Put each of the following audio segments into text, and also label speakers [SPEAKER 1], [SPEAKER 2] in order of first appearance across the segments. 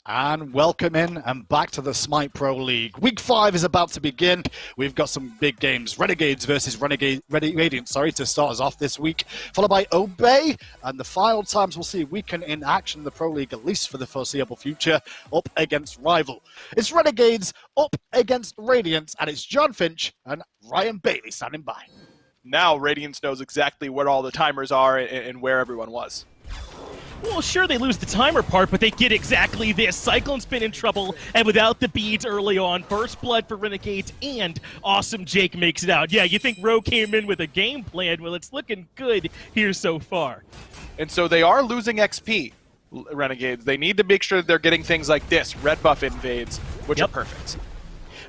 [SPEAKER 1] And welcome in and back to the Smite Pro League. Week 5 is about to begin. We've got some big games. Renegades versus Radiance, to start us off this week, followed by Obey. And the final times we'll see Weekend in action in the Pro League, at least for the foreseeable future, up against Rival. It's Renegades up against Radiance, and it's John Finch and Ryan Bailey standing by.
[SPEAKER 2] Now Radiance knows exactly where all the timers are and where everyone was.
[SPEAKER 3] Well, sure, they lose the timer part, but they get exactly this. Cyclone's been in trouble, and without the beads early on, first blood for Renegades, and Awesome Jake makes it out. Yeah, you think Ro came in with a game plan? Well, it's looking good here so far.
[SPEAKER 2] And so they are losing XP, Renegades. They need to make sure they're getting things like this, red buff invades, which are perfect.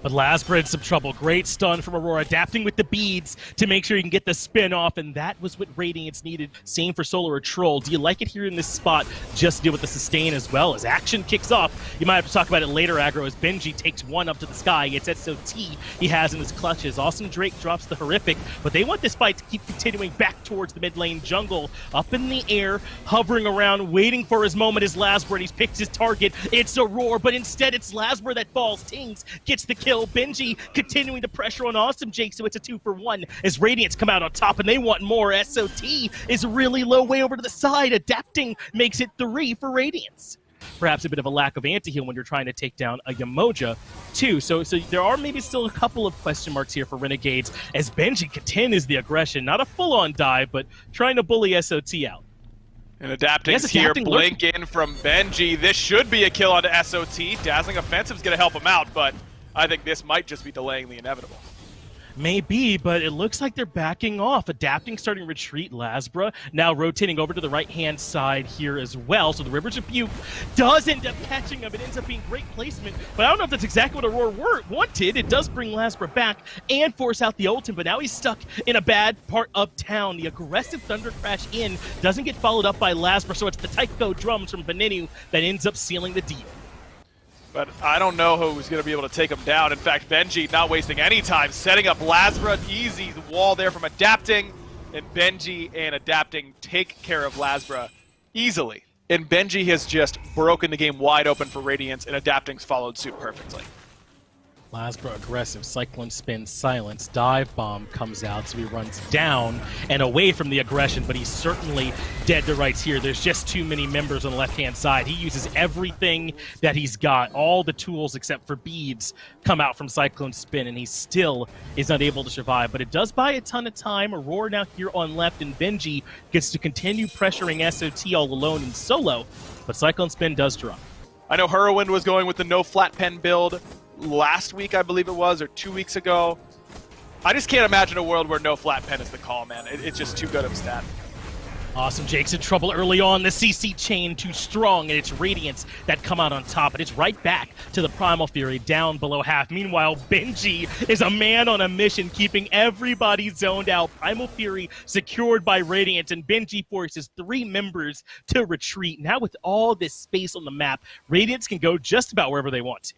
[SPEAKER 3] But Lasbra in some trouble. Great stun from Aurora, adapting with the beads to make sure you can get the spin off, and that was what Radiance needed. Same for Solar or Troll. Do you like it here in this spot? Just deal with the sustain as well as action kicks off. You might have to talk about it later, Aggro, as Benji takes one up to the sky. It's SOT he has in his clutches. Awesome Drake drops the Horrific, but they want this fight to keep continuing back towards the mid lane jungle. Up in the air, hovering around, waiting for his moment is Lasbra, and he's picked his target. It's Aurora, but instead it's Lasbra that falls. Tings gets the kill. Benji continuing the pressure on Awesome Jake, so it's a 2-for-1 as Radiance come out on top, and they want more. SOT is really low way over to the side. Adapting makes it 3 for Radiance. Perhaps a bit of a lack of anti-heal when you're trying to take down a Yamoja, too. So there are maybe still a couple of question marks here for Renegades, as Benji continues the aggression. Not a full-on dive, but trying to bully SOT out.
[SPEAKER 2] And Adapting's here, blink in from Benji. This should be a kill onto SOT. Dazzling Offensive's going to help him out, but I think this might just be delaying the inevitable.
[SPEAKER 3] Maybe, but it looks like they're backing off. Adapting, starting to retreat. Lasbra now rotating over to the right-hand side here as well. So the River's Rebuke does end up catching him. It ends up being great placement, but I don't know if that's exactly what Aurora wanted. It does bring Lasbra back and force out the ultimate, but now he's stuck in a bad part of town. The aggressive Thunder Crash in doesn't get followed up by Lasbra, so it's the Taiko drums from Venenu that ends up sealing the deal.
[SPEAKER 2] But I don't know who's going to be able to take him down. In fact, Benji not wasting any time, setting up Lasbra. Easy wall there from Adapting. And Benji and Adapting take care of Lasbra easily. And Benji has just broken the game wide open for Radiance, and Adapting's followed suit perfectly.
[SPEAKER 3] Lasbra aggressive, Cyclone spin, silence, dive bomb comes out, so he runs down and away from the aggression, but he's certainly dead to rights here. There's just too many members on the left-hand side. He uses everything that he's got. All the tools except for beads come out from Cyclone spin, and he still is unable to survive, but it does buy a ton of time. Aurora now here on left, and Benji gets to continue pressuring SOT all alone in solo, but Cyclone spin does drop.
[SPEAKER 2] I know Hurwind was going with the no flat pen build last week, I believe it was, or 2 weeks ago. I just can't imagine a world where no flat pen is the call, man. It's just too good of a stat.
[SPEAKER 3] Awesome Jake's in trouble early on. The CC chain too strong, and it's Radiance that come out on top. And it's right back to the Primal Fury down below half. Meanwhile, Benji is a man on a mission, keeping everybody zoned out. Primal Fury secured by Radiance, and Benji forces 3 members to retreat. Now with all this space on the map, Radiance can go just about wherever they want to.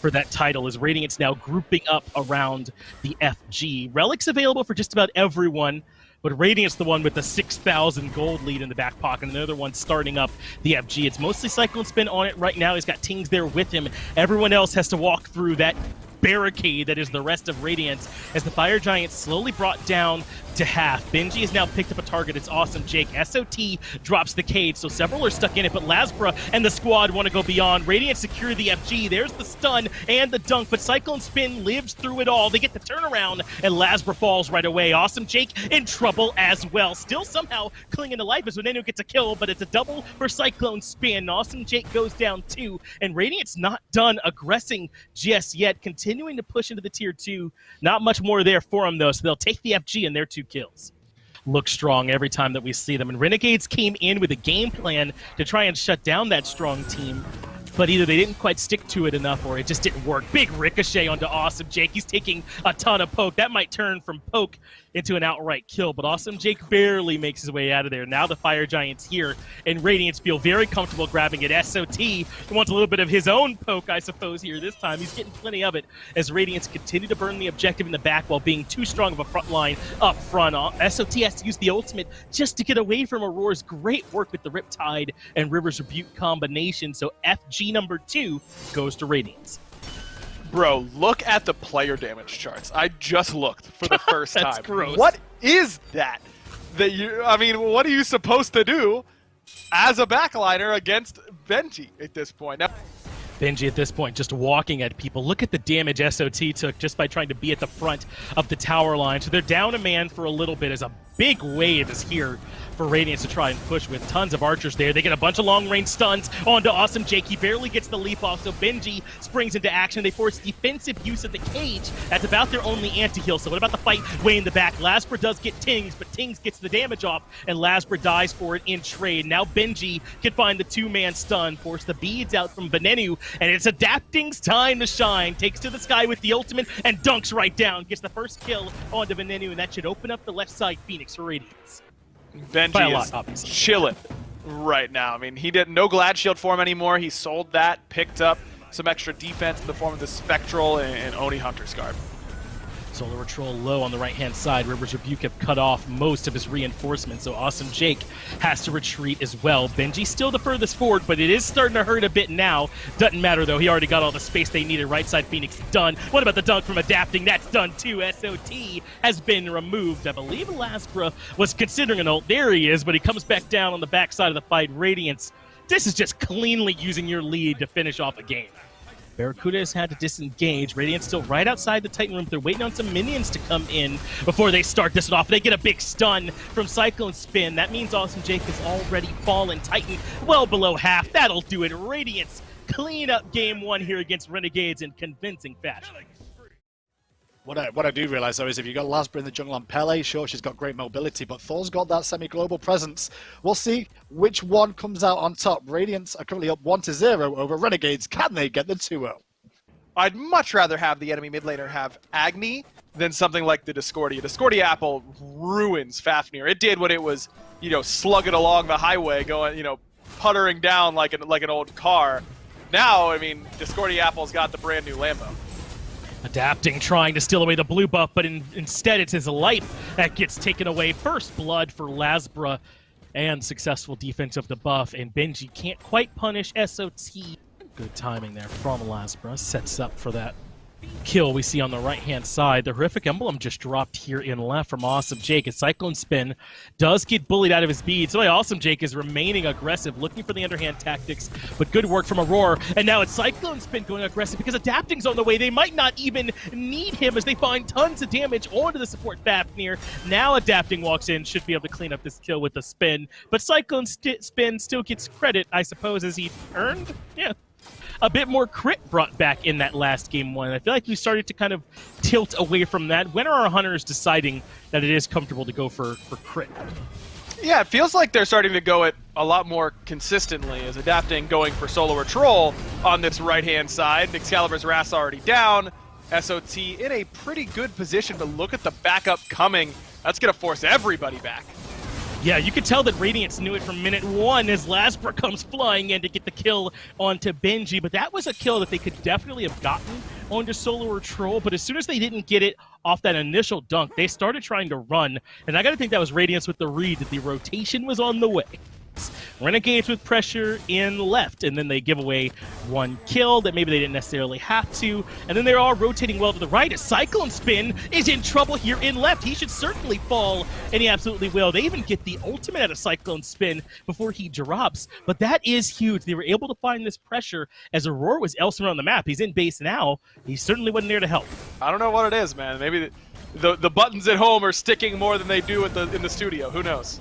[SPEAKER 3] For that title, is Radiance now grouping up around the FG. Relics available for just about everyone, but Radiance the one with the 6,000 gold lead in the back pocket, and another one starting up the FG. It's mostly Cyclone Spin on it right now. He's got Tings there with him. Everyone else has to walk through that barricade that is the rest of Radiance as the Fire Giant slowly brought down to half. Benji has now picked up a target. It's Awesome Jake. SOT drops the cage, so several are stuck in it, but Lasbra and the squad want to go beyond. Radiant secure the FG. There's the stun and the dunk, but Cyclone Spin lives through it all. They get the turnaround, and Lasbra falls right away. Awesome Jake in trouble as well. Still somehow clinging to life as Venenu gets a kill, but it's a double for Cyclone Spin. Awesome Jake goes down 2, and Radiant's not done aggressing just yet, continuing to push into the tier 2. Not much more there for them, though, so they'll take the FG and their 2 kills. Look strong every time that we see them, and Renegades came in with a game plan to try and shut down that strong team, but either they didn't quite stick to it enough or it just didn't work. Big ricochet onto Awesome Jake. He's taking a ton of poke. That might turn from poke into an outright kill, but Awesome Jake barely makes his way out of there. Now the Fire Giant's here, and Radiance feel very comfortable grabbing it. SOT wants a little bit of his own poke, I suppose, here this time. He's getting plenty of it as Radiance continue to burn the objective in the back while being too strong of a front line up front. SOT has to use the ultimate just to get away from Aurora's great work with the Riptide and River's Rebuke combination, so FG number 2 goes to Radiance.
[SPEAKER 2] Bro, look at the player damage charts. I just looked for the first
[SPEAKER 3] That's
[SPEAKER 2] time.
[SPEAKER 3] gross.
[SPEAKER 2] What is that? I mean, what are you supposed to do as a backliner against Benji at this point? Now,
[SPEAKER 3] Benji at this point just walking at people. Look at the damage SOT took just by trying to be at the front of the tower line. So they're down a man for a little bit as a big wave is here for Radiance to try and push with tons of archers there. They get a bunch of long-range stuns onto Awesome Jake. He barely gets the leap off, so Benji springs into action. They force defensive use of the cage. That's about their only anti-heal. So what about the fight way in the back? Lasbra does get Tings, but Tings gets the damage off, and Lasbra dies for it in trade. Now Benji can find the two-man stun, force the beads out from Venenu, and it's Adapting's time to shine. Takes to the sky with the ultimate and dunks right down. Gets the first kill onto Venenu, and that should open up the left side Phoenix for Radiance.
[SPEAKER 2] Benji is chilling right now. I mean, he did no Glad Shield for him anymore. He sold that, picked up some extra defense in the form of the Spectral and Oni Hunter's Garb.
[SPEAKER 3] Solar Troll low on the right-hand side. River's Rebuke have cut off most of his reinforcements, so Awesome Jake has to retreat as well. Benji's still the furthest forward, but it is starting to hurt a bit now. Doesn't matter, though. He already got all the space they needed. Right side Phoenix done. What about the dunk from Adapting? That's done, too. SOT has been removed. I believe Lasbra was considering an ult. There he is, but he comes back down on the backside of the fight. Radiance, this is just cleanly using your lead to finish off a game. Barracuda has had to disengage. Radiance still right outside the Titan room. They're waiting on some minions to come in before they start this off. They get a big stun from Cyclone Spin. That means Awesome Jake has already fallen. Titan well below half. That'll do it. Radiance clean up game 1 here against Renegades in convincing fashion.
[SPEAKER 1] What I do realize, though, is if you've got Lasbra in the jungle on Pele, sure, she's got great mobility, but Thor's got that semi-global presence. We'll see which one comes out on top. Radiance are currently up 1-0 over Renegades. Can they get the 2-0?
[SPEAKER 2] I'd much rather have the enemy mid laner have Agni than something like the Discordia. Discordia Apple ruins Fafnir. It did what it was, slugging along the highway, going, puttering down like an old car. Now, I mean, Discordia Apple's got the brand new Lambo.
[SPEAKER 3] Adapting, trying to steal away the blue buff, but instead it's his life that gets taken away. First blood for Lasbra and successful defense of the buff, and Benji can't quite punish SOT. Good timing there from Lasbra. Sets up for that kill we see on the right-hand side. The Horrific Emblem just dropped here in left from Awesome Jake. His Cyclone Spin does get bullied out of his bead. So Awesome Jake is remaining aggressive, looking for the underhand tactics, but good work from Aurora. And now it's Cyclone Spin going aggressive because Adapting's on the way. They might not even need him as they find tons of damage onto the support Fafnir. Now Adapting walks in, should be able to clean up this kill with a spin, but Cyclone Spin still gets credit, I suppose, as he earned? Yeah. A bit more crit brought back in that last game 1. I feel like we started to kind of tilt away from that. When are our hunters deciding that it is comfortable to go for crit?
[SPEAKER 2] Yeah, it feels like they're starting to go it a lot more consistently as Adapting going for Solo or Troll on this right-hand side. Excalibur's Wrath's already down. SOT in a pretty good position, but look at the backup coming. That's going to force everybody back.
[SPEAKER 3] Yeah, you could tell that Radiance knew it from minute 1 as Lasbra comes flying in to get the kill onto Benji, but that was a kill that they could definitely have gotten onto Solo or Troll, but as soon as they didn't get it off that initial dunk, they started trying to run, and I gotta think that was Radiance with the read that the rotation was on the way. Renegades with pressure in left, and then they give away 1 kill that maybe they didn't necessarily have to, and then they're all rotating well to the right as Cyclone Spin is in trouble here in left. He should certainly fall, and he absolutely will. They even get the ultimate out of Cyclone Spin before he drops, but that is huge. They were able to find this pressure as Aurora was elsewhere on the map. He's in base now. He certainly wasn't there to help.
[SPEAKER 2] I don't know what it is, man. Maybe the buttons at home are sticking more than they do in the studio. Who knows?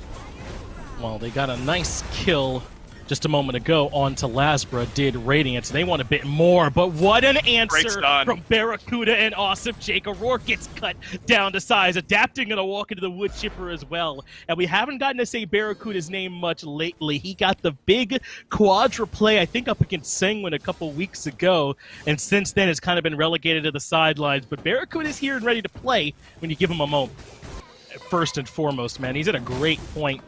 [SPEAKER 3] Well, they got a nice kill just a moment ago onto Lasbra, did Radiance. They want a bit more, but what an answer from Barracuda and Awesome Jake. Aurora gets cut down to size. Adapting going to walk into the wood chipper as well. And we haven't gotten to say Barracuda's name much lately. He got the big quadra play, I think, up against Sengwin a couple weeks ago, and since then has kind of been relegated to the sidelines. But Barracuda's here and ready to play when you give him a moment. first and foremost, man. He's at a great point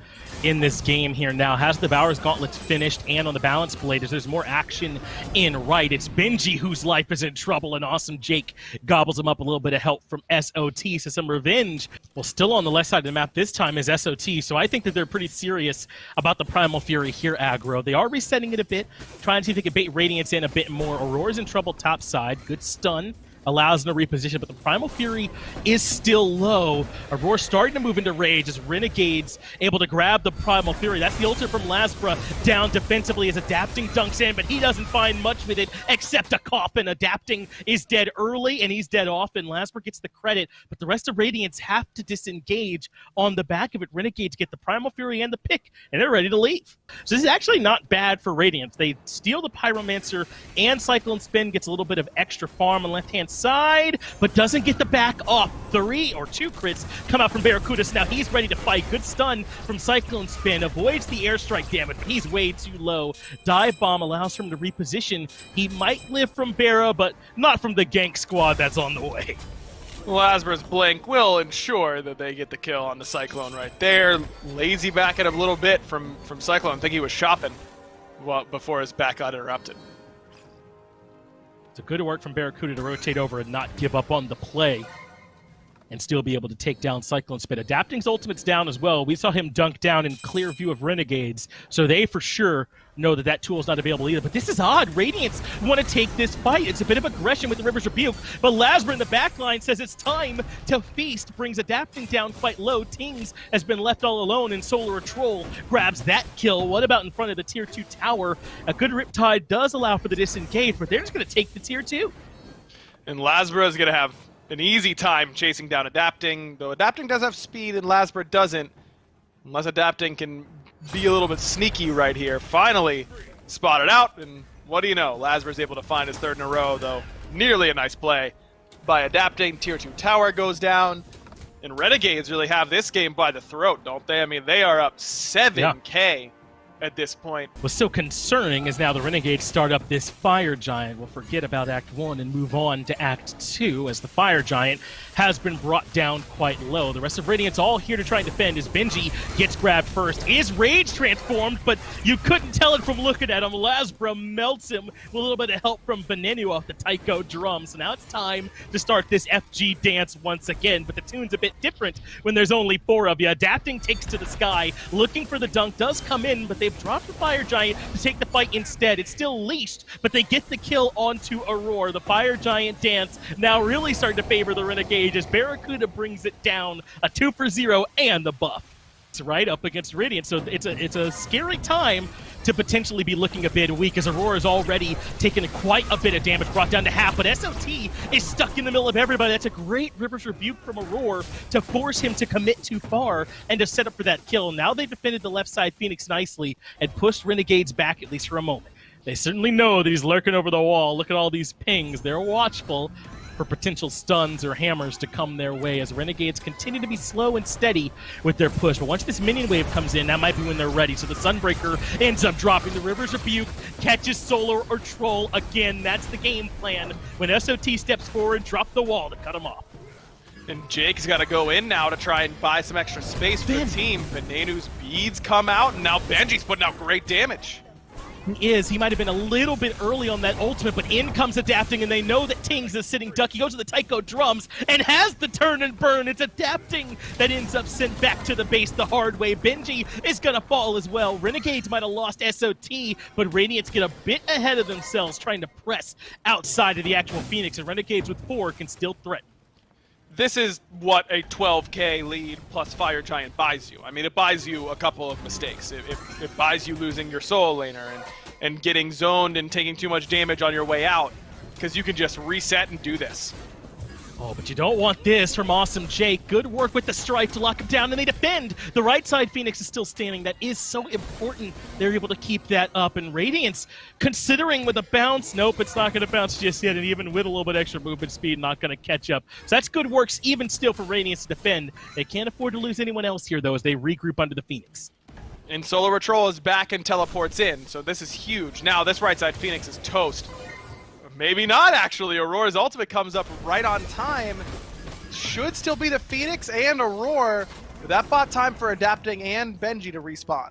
[SPEAKER 3] in this game here now. Has the Bowers Gauntlets finished, and on the balance blade, as there's more action in right. It's Benji whose life is in trouble, and Awesome Jake gobbles him up a little bit of help from SOT, so some revenge. Well, still on the left side of the map this time is SOT, so I think that they're pretty serious about the Primal Fury here aggro. They are resetting it a bit, trying to see if they can bait Radiance in a bit more. Aurora's in trouble top side. Good stun. Allows them to reposition, but the Primal Fury is still low. Aurora starting to move into rage as Renegades able to grab the Primal Fury. That's the ultimate from Lasbra down defensively as Adapting dunks in, but he doesn't find much with it except a coffin. Adapting is dead early, and he's dead often. Lasbra gets the credit, but the rest of Radiance have to disengage on the back of it. Renegades get the Primal Fury and the pick, and they're ready to leave. So this is actually not bad for Radiance. They steal the Pyromancer, and Cyclone Spin gets a little bit of extra farm on left-hand side, but doesn't get the back off. 3 or 2 crits come out from Barracuda, so now he's ready to fight. Good stun from Cyclone Spin, avoids the airstrike damage, but he's way too low. Dive Bomb allows him to reposition. He might live from Barra, but not from the gank squad that's on the way.
[SPEAKER 2] Lasbra's blink will ensure that they get the kill on the Cyclone right there. Lazy back at him a little bit from Cyclone. I think he was shopping before his back got interrupted.
[SPEAKER 3] It's a good work from Barracuda to rotate over and not give up on the play and still be able to take down Cyclone Spin. Adapting's ultimate's down as well. We saw him dunk down in clear view of Renegades, so they for sure know that that tool's not available either. But this is odd. Radiance want to take this fight. It's a bit of aggression with the River's Rebuke, but Lasbra in the backline says it's time to feast, brings Adapting down quite low. Tings has been left all alone, and Solar Troll grabs that kill. What about in front of the Tier 2 tower? A good Riptide does allow for the disengage, but they're just going to take the Tier 2.
[SPEAKER 2] And Lasbra is going to have an easy time chasing down Adapting, though Adapting does have speed and Lasbra doesn't. Unless Adapting can be a little bit sneaky right here. Finally spotted out, and what do you know? Lasbra's able to find his 3rd in a row, though. Nearly a nice play by Adapting. Tier 2 tower goes down, and Renegades really have this game by the throat, don't they? I mean, they are up 7K at this point.
[SPEAKER 3] What's so concerning is now the Renegades start up this Fire Giant. We'll forget about Act 1 and move on to Act 2 as the Fire Giant has been brought down quite low. The rest of Radiance all here to try and defend as Benji gets grabbed first. Is Rage transformed, but you couldn't tell it from looking at him. Lasbra melts him with a little bit of help from Benenu off the Taiko drum. So now it's time to start this FG dance once again, but the tune's a bit different when there's only 4 of you. Adapting takes to the sky, looking for the dunk, does come in, but they've dropped the Fire Giant to take the fight instead. It's still leashed, but they get the kill onto Aurora. The Fire Giant dance now really starting to favor the Renegades as Barracuda brings it down, a 2 for 0 and the buff. It's right up against Radiance, so it's a scary time to potentially be looking a bit weak as Aurora's already taken quite a bit of damage, brought down to half, but SOT is stuck in the middle of everybody. That's a great River's Rebuke from Aurora to force him to commit too far and to set up for that kill. Now they've defended the left side Phoenix nicely and pushed Renegades back at least for a moment. They certainly know that he's lurking over the wall. Look at all these pings. They're watchful for potential stuns or hammers to come their way as Renegades continue to be slow and steady with their push. But once this minion wave comes in, that might be when they're ready. So the Sunbreaker ends up dropping the River's Rebuke, catches Solar or Troll again. That's the game plan. When SOT steps forward, drop the wall to cut him off.
[SPEAKER 2] And Jake's got to go in now to try and buy some extra space for the team. Benenu's beads come out, and now Benji's putting out great damage.
[SPEAKER 3] He might have been a little bit early on that ultimate, but in comes Adapting, and they know that Tings is sitting duck. He goes to the Taiko drums and has the turn and burn. It's Adapting that ends up sent back to the base the hard way. Benji is going to fall as well. Renegades might have lost SOT, but Radiance get a bit ahead of themselves trying to press outside of the actual Phoenix, and Renegades with 4 can still threaten.
[SPEAKER 2] This is what a 12K lead plus Fire Giant buys you. I mean, it buys you a couple of mistakes. It buys you losing your solo laner and getting zoned and taking too much damage on your way out, because you can just reset and do this.
[SPEAKER 3] Oh, but you don't want this from Awesome Jake. Good work with the strike to lock him down, and they defend. The right side Phoenix is still standing. That is so important. They're able to keep that up. And Radiance, considering with a bounce, nope, it's not going to bounce just yet. And even with a little bit extra movement speed, not going to catch up. So that's good works even still for Radiance to defend. They can't afford to lose anyone else here, though, as they regroup under the Phoenix.
[SPEAKER 2] And Solar Patrol is back and teleports in, so this is huge. Now this right side Phoenix is toast. Maybe not, actually. Aurora's ultimate comes up right on time. should still be the Phoenix and Aurora. That bought time for Adapting and Benji to respawn.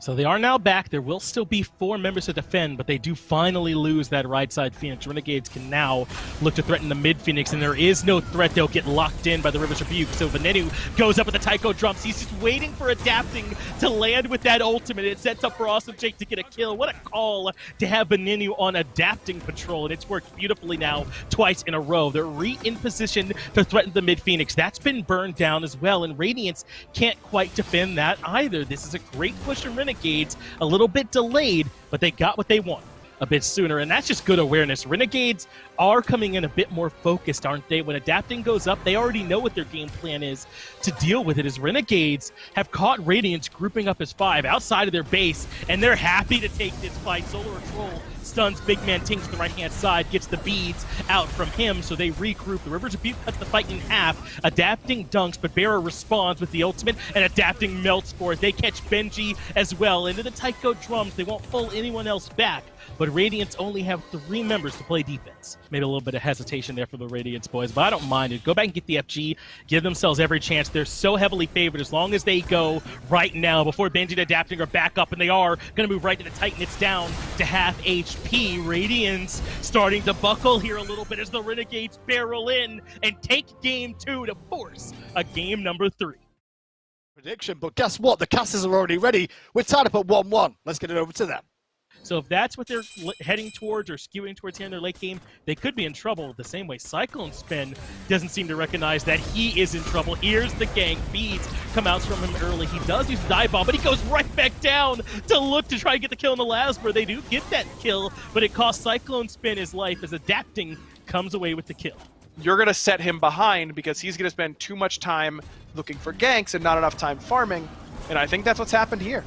[SPEAKER 3] So they are now back. There will still be 4 members to defend, but they do finally lose that right side Phoenix. Renegades can now look to threaten the mid Phoenix, and there is no threat. They'll get locked in by the River's Rebuke. So Venenu goes up with the Taiko drums. He's just waiting for Adapting to land with that ultimate. It sets up for Awesome Jake to get a kill. What a call to have Venenu on Adapting patrol, and it's worked beautifully now twice in a row. They're in position to threaten the mid Phoenix. That's been burned down as well, and Radiance can't quite defend that either. This is a great push from Renegades. A little bit delayed, but they got what they want a bit sooner, and that's just good awareness. Renegades are coming in a bit more focused, aren't they? When Adapting goes up, they already know what their game plan is to deal with it, as Renegades have caught Radiance grouping up as 5 outside of their base, and they're happy to take this fight. Solar Troll stuns Big Man Ting to the right-hand side, gets the beads out from him, so they regroup. The River's Rebuke cuts the fight in half. Adapting dunks, but Bearer responds with the ultimate, and Adapting melts for it. They catch Benji as well into the Taiko drums. They won't pull anyone else back, but Radiance only have 3 members to play defense. Maybe a little bit of hesitation there for the Radiance boys, but I don't mind it. Go back and get the FG, give themselves every chance. They're so heavily favored as long as they go right now before Benji and Adapting are back up, and they are going to move right to the Titan. It's down to half HP. Radiance starting to buckle here a little bit as the Renegades barrel in and take game 2 to force a game number 3.
[SPEAKER 1] Prediction, but guess what? The casters are already ready. We're tied up at 1-1. Let's get it over to them.
[SPEAKER 3] So if that's what they're heading towards or skewing towards here in their late game, they could be in trouble the same way. Cyclone Spin doesn't seem to recognize that he is in trouble. Here's the gank. Beads come out from him early. He does use the dive bomb, but he goes right back down to look to try and get the kill on the Lasper. They do get that kill, but it costs Cyclone Spin his life as Adapting comes away with the kill.
[SPEAKER 2] You're going to set him behind because he's going to spend too much time looking for ganks and not enough time farming, and I think that's what's happened here.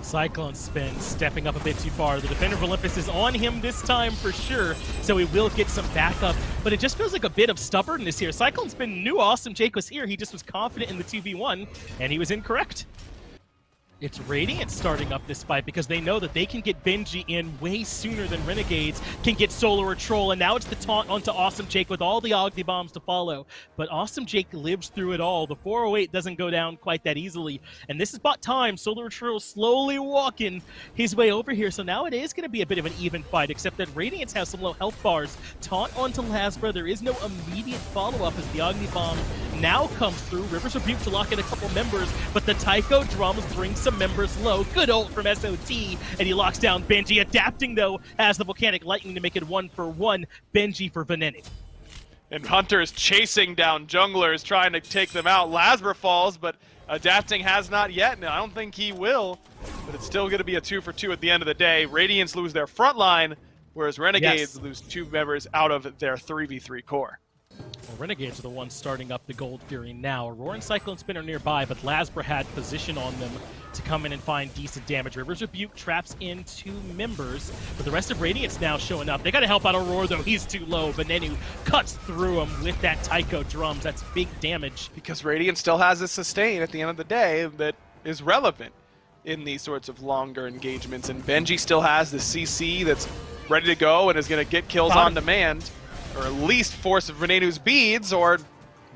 [SPEAKER 3] Cyclone Spin stepping up a bit too far. The Defender of Olympus is on him this time for sure, so he will get some backup, but it just feels like a bit of stubbornness here. Cyclone Spin knew Awesome Jake was here. He just was confident in the 2v1, and he was incorrect. It's Radiance starting up this fight because they know that they can get Benji in way sooner than Renegades can get Solar or Troll, and now it's the taunt onto Awesome Jake with all the Ogni bombs to follow. But Awesome Jake lives through it all. The 408 doesn't go down quite that easily, and this is bought time. Solar or Troll slowly walking his way over here, so now it is going to be a bit of an even fight, except that Radiance has some low health bars. Taunt onto Lasbra. There is no immediate follow-up as the Ogni bomb now comes through. River's Rebuke to lock in a couple members, but the Taiko drums bring some members low. Good ult from SOT, and he locks down Benji. Adapting, though, has the Volcanic Lightning to make it 1-for-1. Benji for Venenu.
[SPEAKER 2] And Hunter's chasing down junglers, trying to take them out. Lasbra falls, but Adapting has not yet, and I don't think he will. But it's still going to be a 2-for-2 at the end of the day. Radiance lose their front line, whereas Renegades lose 2 members out of their 3v3 core.
[SPEAKER 3] Well, Renegades are the ones starting up the Gold Fury now. Aurora and Cyclone Spin are nearby, but Lasbra had position on them to come in and find decent damage. River's Rebuke traps in 2 members, but the rest of Radiance now showing up. They got to help out Aurora, though. He's too low. Venenu cuts through him with that Taiko drums. That's big damage.
[SPEAKER 2] Because Radiance still has a sustain at the end of the day that is relevant in these sorts of longer engagements, and Benji still has the CC that's ready to go and is going to get kills on demand, or at least force Venenu's beads, or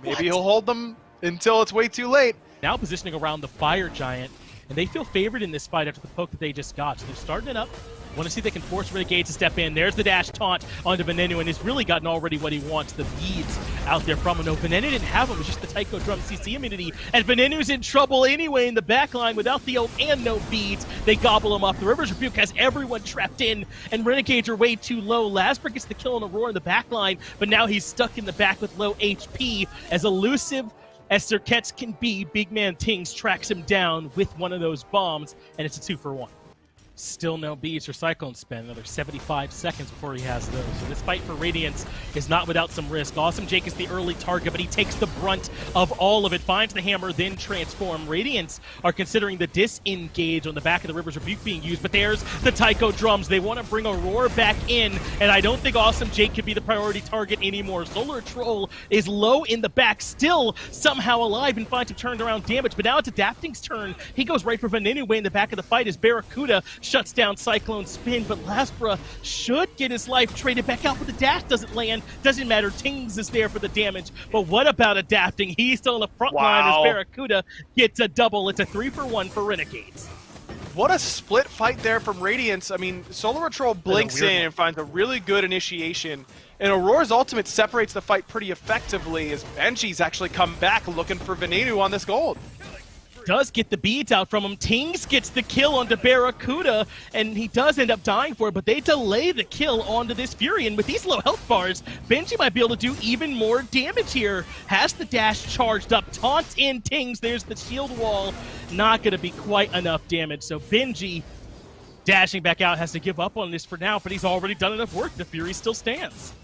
[SPEAKER 2] maybe he'll hold them until it's way too late.
[SPEAKER 3] Now positioning around the Fire Giant, and they feel favored in this fight after the poke that they just got. So they're starting it up. Want to see if they can force Renegades to step in. There's the dash taunt onto Venenu, and he's really gotten already what he wants. The beads out there from him. No, Venenu didn't have him. It was just the Taiko drum CC immunity. And Venenu's in trouble anyway in the backline without the ult and no beads. They gobble him up. The River's Rebuke has everyone trapped in, and Renegades are way too low. Lasbra gets the kill on Aurora in the backline, but now he's stuck in the back with low HP. As elusive as Circuits can be, Big Man Tings tracks him down with one of those bombs, and it's a 2-for-1. Still no beads or Cyclone Spin. Another 75 seconds before he has those. So this fight for Radiance is not without some risk. Awesome Jake is the early target, but he takes the brunt of all of it. Finds the hammer, then transform. Radiance are considering the disengage on the back of the River's Rebuke being used, but there's the Taiko drums. They want to bring Aurora back in, and I don't think Awesome Jake could be the priority target anymore. Solar Troll is low in the back, still somehow alive and finds some turned around damage, but now it's Adapting's turn. He goes right for Venenu way in the back of the fight as Barracuda shuts down Cyclone Spin, but Lasbra should get his life traded back out, but the dash doesn't land. Doesn't matter, Tings is there for the damage, but what about adapting? He's still in the front line as Barracuda gets a double. It's a 3-for-1 for Renegades.
[SPEAKER 2] What a split fight there from Radiance. I mean, Solar Patrol blinks in and finds a really good initiation, and Aurora's ultimate separates the fight pretty effectively as Benji's actually come back looking for Venenu on this gold.
[SPEAKER 3] Does get the beads out from him. Tings gets the kill onto Barracuda, and he does end up dying for it, but they delay the kill onto this Fury, and with these low health bars, Benji might be able to do even more damage here. Has the dash charged up, taunts in Tings, there's the shield wall. Not going to be quite enough damage, so Benji, dashing back out, has to give up on this for now, but he's already done enough work. The Fury still stands.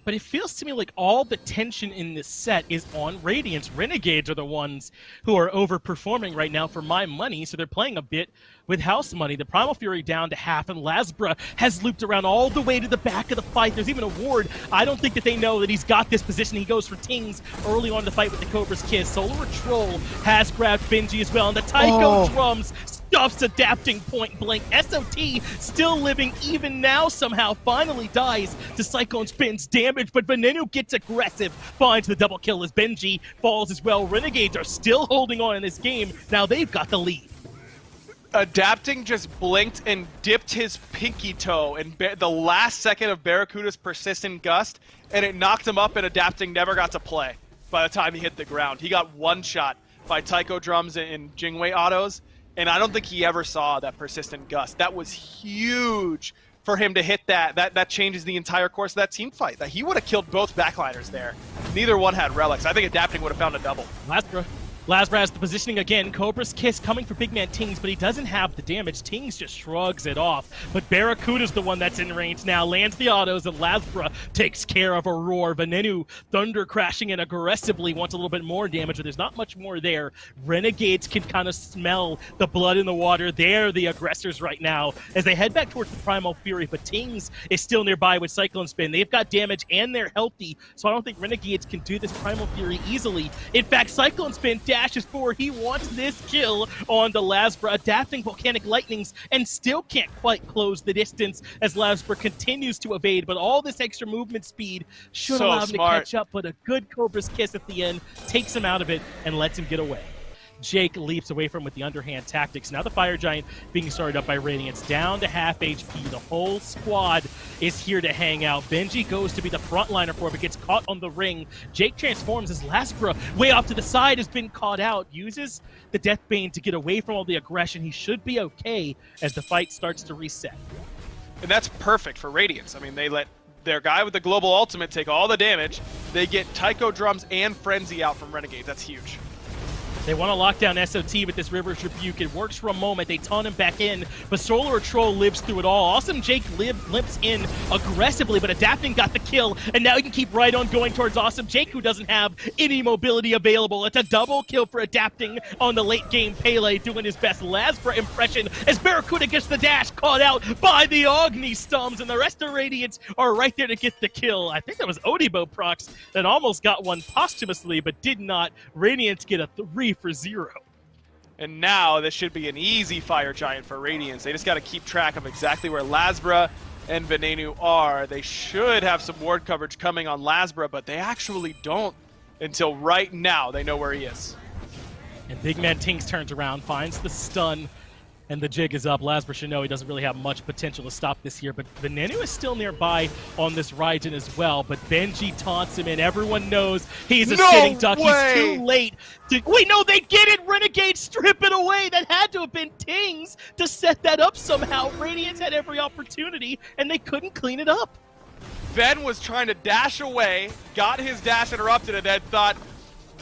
[SPEAKER 3] But it feels to me like all the tension in this set is on Radiance. Renegades are the ones who are overperforming right now for my money, so they're playing a bit with house money. The Primal Fury down to half, and Lasbra has looped around all the way to the back of the fight. There's even a ward. I don't think that they know that he's got this position. He goes for Tings early on in the fight with the Cobra's Kiss. Solar Troll has grabbed Benji as well, and the Taiko drums stuffs adapting point blank. SOT still living even now somehow, finally dies to Cyclone Spin's damage, but Venenu gets aggressive, finds the double kill as Benji falls as well. Renegades are still holding on in this game. Now they've got the lead.
[SPEAKER 2] Adapting just blinked and dipped his pinky toe in the last second of Barracuda's persistent gust, and it knocked him up, and Adapting never got to play by the time he hit the ground. He got one shot by Taiko drums and Jingwei autos, and I don't think he ever saw that persistent gust. That was huge for him to hit that. That changes the entire course of that team fight. That he would have killed both backliners there. Neither one had relics. I think Adapting would have found a double.
[SPEAKER 3] Lasbra has the positioning again. Cobra's Kiss coming for big man Tings, but he doesn't have the damage. Tings just shrugs it off. But Barracuda's the one that's in range now. Lands the autos, and Lasbra takes care of Aurora. Venenu thunder crashing in aggressively, wants a little bit more damage, but there's not much more there. Renegades can kind of smell the blood in the water. They're the aggressors right now as they head back towards the Primal Fury, but Tings is still nearby with Cyclone Spin. They've got damage and they're healthy, so I don't think Renegades can do this Primal Fury easily. In fact, Cyclone Spin dashes forward. He wants this kill on the Lasbra, adapting Volcanic Lightnings, and still can't quite close the distance as Lasbra continues to evade, but all this extra movement speed should allow him to catch up, but a good Cobra's Kiss at the end takes him out of it and lets him get away. Jake leaps away from him with the underhand tactics. Now the Fire Giant being started up by Radiance, down to half HP. The whole squad is here to hang out. Benji goes to be the frontliner for it, but gets caught on the ring. Jake transforms as Lasbra, way off to the side, has been caught out. Uses the Deathbane to get away from all the aggression. He should be okay as the fight starts to reset.
[SPEAKER 2] And that's perfect for Radiance. I mean, they let their guy with the global ultimate take all the damage. They get Taiko drums and Frenzy out from Renegades. That's huge.
[SPEAKER 3] They want to lock down SOT with this River's Rebuke. It works for a moment. They taunt him back in, but Solar Troll lives through it all. Awesome Jake limps in aggressively, but Adapting got the kill, and now he can keep right on going towards Awesome Jake, who doesn't have any mobility available. It's a double kill for Adapting on the late game. Pele doing his best Lasbra impression as Barracuda gets the dash, caught out by the Agni Stums, and the rest of Radiance are right there to get the kill. I think that was Odibo Prox that almost got one posthumously, but did not. Radiance get a 3-for-0.
[SPEAKER 2] And now this should be an easy Fire Giant for Radiance. They just got to keep track of exactly where Lasbra and Venenu are. They should have some ward coverage coming on Lasbra, but they actually don't until right now. They know where he is.
[SPEAKER 3] And big man Tings turns around, finds the stun, and the jig is up. Lasbra should know he doesn't really have much potential to stop this here, but Venenu is still nearby on this Raijin as well, but Benji taunts him, and everyone knows he's a sitting duck. He's too late. Wait, no, they get it! Renegades strip it away! That had to have been Tings to set that up somehow. Radiance had every opportunity, and they couldn't clean it up.
[SPEAKER 2] Ben was trying to dash away, got his dash interrupted, and then thought,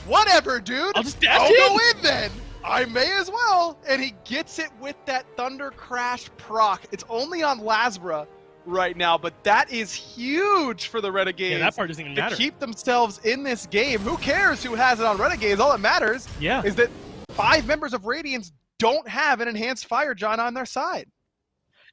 [SPEAKER 2] whatever, dude!
[SPEAKER 3] I'll just dash
[SPEAKER 2] I'll go in then! I may as well, and he gets it with that Thunder Crash proc. It's only on Lasbra right now, but that is huge for the Renegades.
[SPEAKER 3] Yeah, that part doesn't even matter.
[SPEAKER 2] To keep themselves in this game. Who cares who has it on Renegades? All that matters is that 5 members of Radiance don't have an enhanced Fire Giant on their side.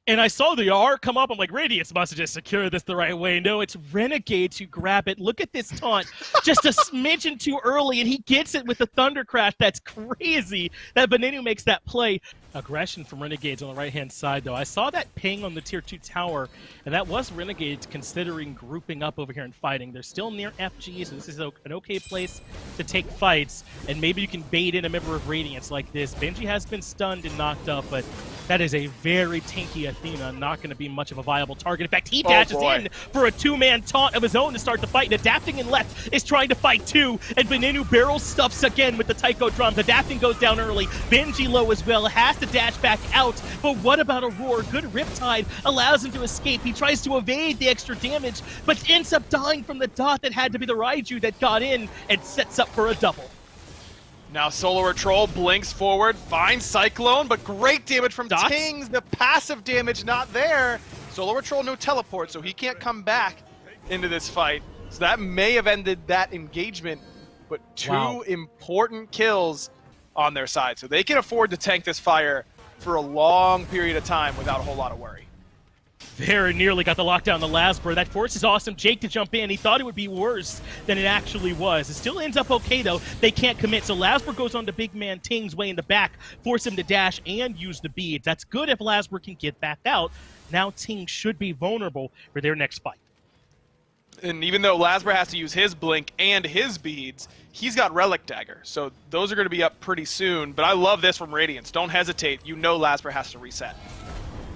[SPEAKER 3] And I saw the R come up. I'm like, Radiance must have just secured this the right way. No, it's Renegades who grab it. Look at this taunt. Just a smidgen too early, and he gets it with the Thunder Crash. That's crazy that Venenu makes that play. Aggression from Renegades on the right-hand side, though. I saw that ping on the Tier 2 tower, and that was Renegades considering grouping up over here and fighting. They're still near FG, so this is an okay place to take fights, and maybe you can bait in a member of Radiance like this. Benji has been stunned and knocked up, but that is a very tanky Athena, not going to be much of a viable target. In fact, he dashes in for a two-man taunt of his own to start the fight, and Adapting in left is trying to fight too, and Venenu barrel stuffs again with the Taiko drums. Adapting goes down early. Benji low as well, has to dash back out, but what about Aurora? Good Riptide allows him to escape. He tries to evade the extra damage, but ends up dying from the dot that had to be the Raijin that got in and sets up for a double.
[SPEAKER 2] Now Solar Troll blinks forward, finds Cyclone, but great damage from Tings. The passive damage not there. Solar Troll no teleport, so he can't come back into this fight. So that may have ended that engagement, but two important kills on their side. So they can afford to tank this fire for a long period of time without a whole lot of worry.
[SPEAKER 3] Very nearly got the lockdown the Lasper. That forces Awesome Jake to jump in. He thought it would be worse than it actually was. It still ends up okay, though. They can't commit, so Lasper goes on to big man Ting's way in the back, force him to dash and use the beads. That's good if Lasper can get back out. Now Ting should be vulnerable for their next fight.
[SPEAKER 2] And even though Lasper has to use his blink and his beads, he's got Relic Dagger, so those are going to be up pretty soon. But I love this from Radiance. Don't hesitate. You know Lasper has to reset.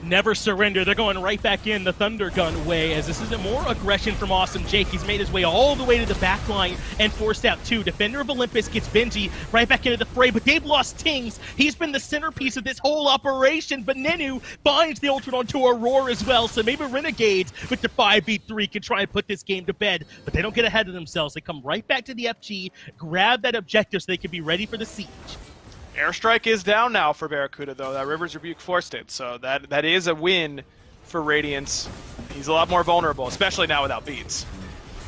[SPEAKER 3] Never surrender. They're going right back in the Thunder Gun way, as this is more aggression from Awesome Jake. He's made his way all the way to the back line and forced out two. Defender of Olympus gets Benji right back into the fray, but they've lost Tings. He's been the centerpiece of this whole operation, but Nenu binds the ultimate onto Aurora as well, so maybe Renegades with the 5v3 can try and put this game to bed, but they don't get ahead of themselves. They come right back to the FG, grab that objective so they can be ready for the siege.
[SPEAKER 2] Airstrike is down now for Barracuda, though. That River's Rebuke forced it, so that is a win for Radiance. He's a lot more vulnerable, especially now without beads.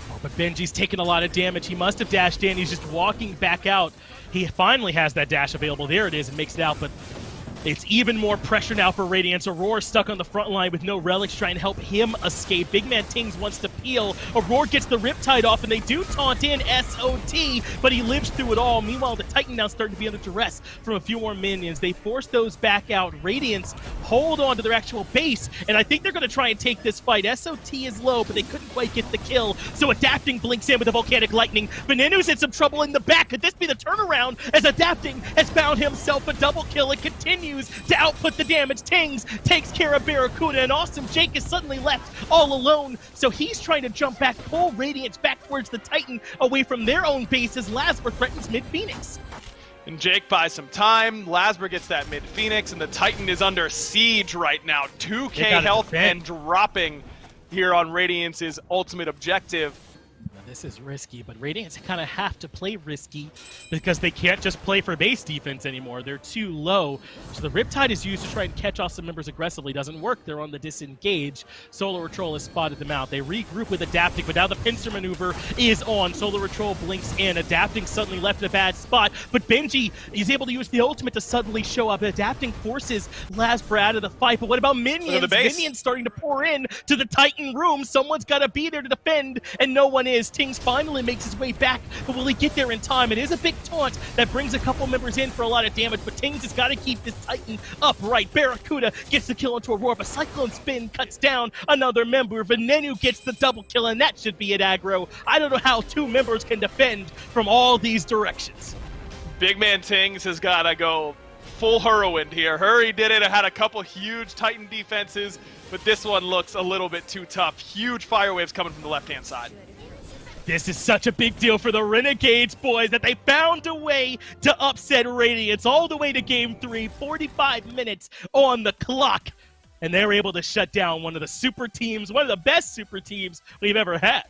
[SPEAKER 3] Oh, but Benji's taking a lot of damage. He must have dashed in. He's just walking back out. He finally has that dash available. There it is, and makes it out, but it's even more pressure now for Radiance. Aurora stuck on the front line with no relics trying to help him escape. Big man Tings wants to peel. Aurora gets the Riptide off, and they do taunt in SOT, but he lives through it all. Meanwhile, the Titan now starting to be under duress from a few more minions. They force those back out. Radiance hold on to their actual base, and I think they're going to try and take this fight. SOT is low, but they couldn't quite get the kill, so Adapting blinks in with a Volcanic Lightning. Venenu's in some trouble in the back. Could this be the turnaround, as Adapting has found himself a double kill? It continues to output the damage. Tings takes care of Barracuda, and Awesome Jake is suddenly left all alone, so he's trying to jump back, pull Radiance back towards the Titan, away from their own base as Lasper threatens mid-Phoenix.
[SPEAKER 2] And Jake buys some time. Lasper gets that mid-Phoenix, and the Titan is under siege right now. 2k health and dropping here on Radiance's ultimate objective.
[SPEAKER 3] This is risky, but Radiance kind of have to play risky because they can't just play for base defense anymore. They're too low. So the Riptide is used to try and catch off some members aggressively. Doesn't work. They're on the disengage. Solar Troll has spotted them out. They regroup with Adapting, but now the pincer maneuver is on. Solar Troll blinks in. Adapting suddenly left in a bad spot, but Benji is able to use the ultimate to suddenly show up. Adapting forces Lasper out of the fight, but what about minions? Minions starting to pour in to the Titan room. Someone's got to be there to defend, and no one is. Tings finally makes his way back, but will he get there in time? It is a big taunt that brings a couple members in for a lot of damage, but Tings has got to keep this Titan upright. Barracuda gets the kill into Aurora, but Cyclone Spin cuts down another member. Venenu gets the double kill, and that should be it, aggro. I don't know how two members can defend from all these directions.
[SPEAKER 2] Big man Tings has got to go full Whirlwind here. Hurry did it. It had a couple huge Titan defenses, but this one looks a little bit too tough. Huge fire waves coming from the left-hand side.
[SPEAKER 3] This is such a big deal for the Renegades, boys, that they found a way to upset Radiance all the way to Game 3, 45 minutes on the clock, and they're able to shut down one of the super teams, one of the best super teams we've ever had.